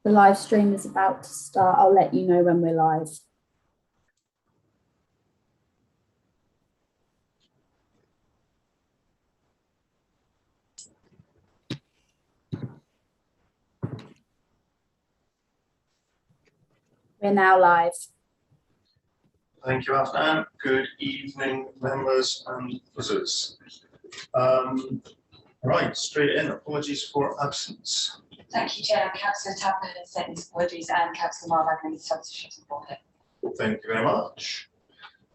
The live stream is about to start. I'll let you know when we're live. We're now live. Thank you, Afnan. Good evening, members and visitors. Right, straight in. Apologies for absence. Thank you, Chair. Councillor Tapper has sent his apologies and Councillor Marvin has substituted for him. Thank you very much.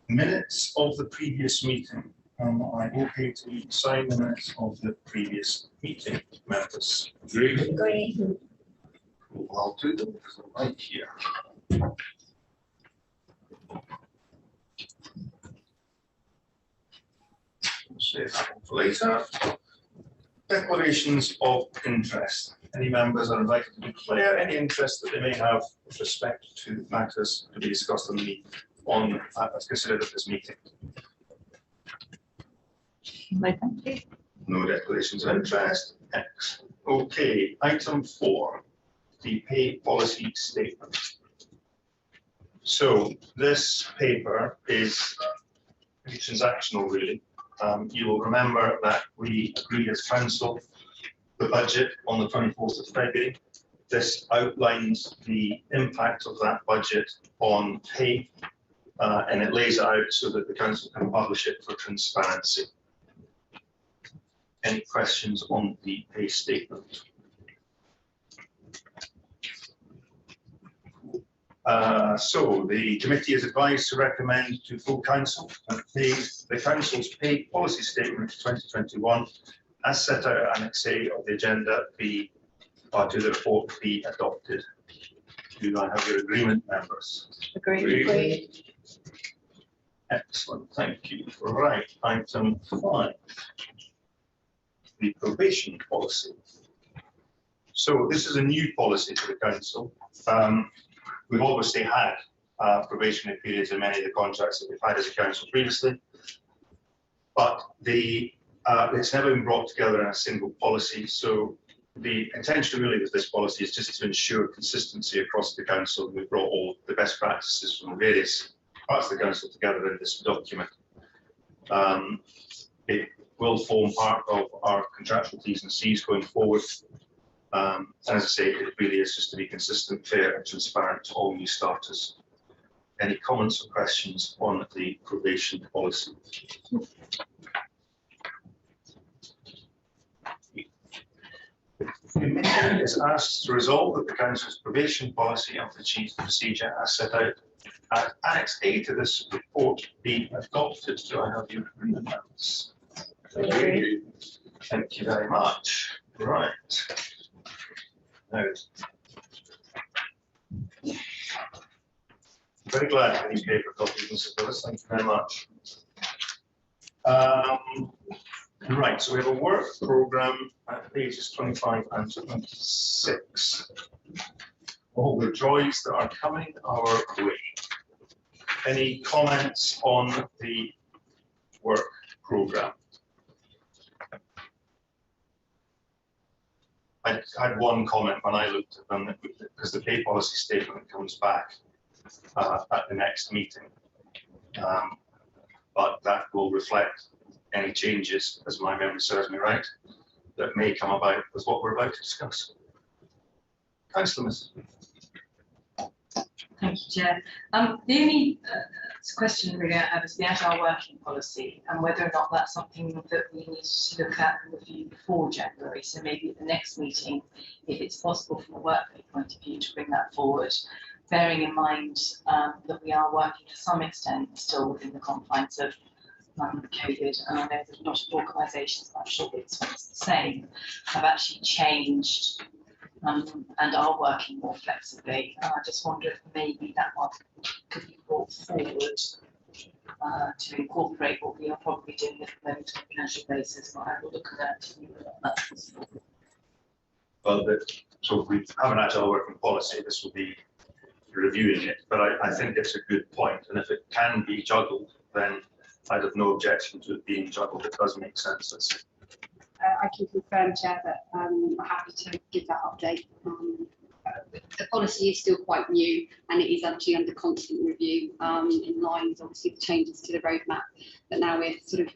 Minutes of the previous meeting. Am I okay to sign the minutes of the previous meeting, members? Agree? Agree. I'll do them right here. Save that one for later. Declarations of interest. Any members are invited to declare any interest that they may have with respect to matters to be discussed as considered at this meeting. No, thank you. No declarations of interest. X. Okay, item 4, the pay policy statement. So this paper is transactional, really. You will remember that we agreed as council the budget on the 24th of February. This outlines the impact of that budget on pay, and it lays it out so that the council can publish it for transparency. Any questions on the pay statement? So the committee is advised to recommend to full council that the council's pay policy statement 2021, as set out at Annex A of the agenda, to the report be adopted. Do I have your agreement, members? Agree. Excellent, thank you. Right, item 5, the probation policy. So this is a new policy for the council. We've obviously had probationary periods in many of the contracts that we've had as a council previously, but it's never been brought together in a single policy. So the intention really with this policy is just to ensure consistency across the council. We've brought all the best practices from various parts of the council together in this document. It will form part of our contractual T's and C's going forward. As I say, it really is just to be consistent, fair and transparent to all new starters. Any comments or questions on the probation policy? The committee is asked to resolve that the council's probation policy and procedure as set out at Annex A to this report be adopted. Do I have your agreements? Thank you very much. Right. Now, very glad for these paper copies, Mrs. Willis. Thank you very much. Right, so we have a work programme at pages 25 and 26. All the joys that are coming our way. Any comments on the work programme? I had one comment when I looked at them, because the pay policy statement comes back at the next meeting, but that will reflect any changes, as my memory serves me right, that may come about with what we're about to discuss. Councillor Miss. Thank you, Chair. The only question really I have is the agile working policy and whether or not that's something that we need to look at and review before January. So maybe at the next meeting, if it's possible from a workplace point of view to bring that forward, bearing in mind that we are working to some extent still within the confines of COVID, and I know that a lot of organisations, I'm sure it's the same, have actually changed and are working more flexibly. I just wonder if maybe that one could be brought forward to incorporate what we are probably doing at the moment on a casual basis, but I will look at that. Well, so if we have an agile working policy, this will be reviewing it, but I think it's a good point, and if it can be juggled, then I'd have no objection to it being juggled. It does make sense. I can confirm, Chair, that I'm happy to give that update. The policy is still quite new and it is actually under constant review in line with obviously the changes to the roadmap. But now we're sort of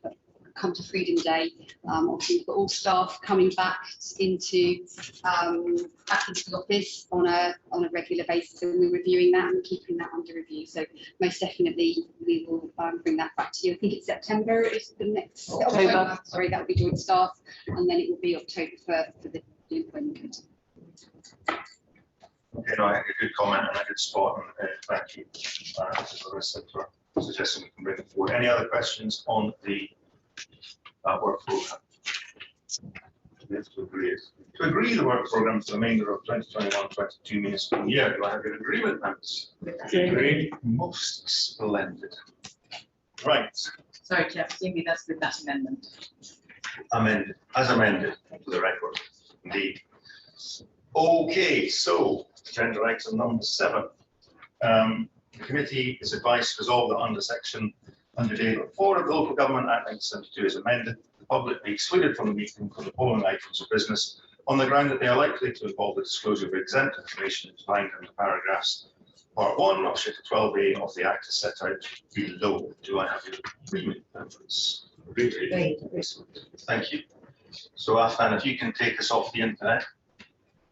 come to Freedom Day. Obviously, we've got all staff coming back into the office on a regular basis, and we're reviewing that and keeping that under review. So most definitely we will bring that back to you. I think it's September is the next October. Sorry, that will be joint staff, and then it will be October for the employment committee. Okay, no, I think a good comment and a good spot, and thank you, Larissa, for suggesting we can bring it forward. Any other questions on the work programme? We have to agree. To agree the work programme for the remainder of 2021-22 municipal year, do I have an agreement, members? Agreed. Most splendid. Right, Sorry, Chair, presumably that's with that amendment. amended, as amended for the record, indeed. Okay, so agenda item number 7. The committee is advised to resolve that under Table 4 of the Local Government Act 1972 is amended, the public be excluded from the meeting for the following items of business on the ground that they are likely to involve the disclosure of exempt information defined in the paragraphs Part 1 of Schedule 12A of the Act as set out below. Do I have your agreement, members? Agreed. Excellent. Thank you. So, Afan, if you can take us off the internet.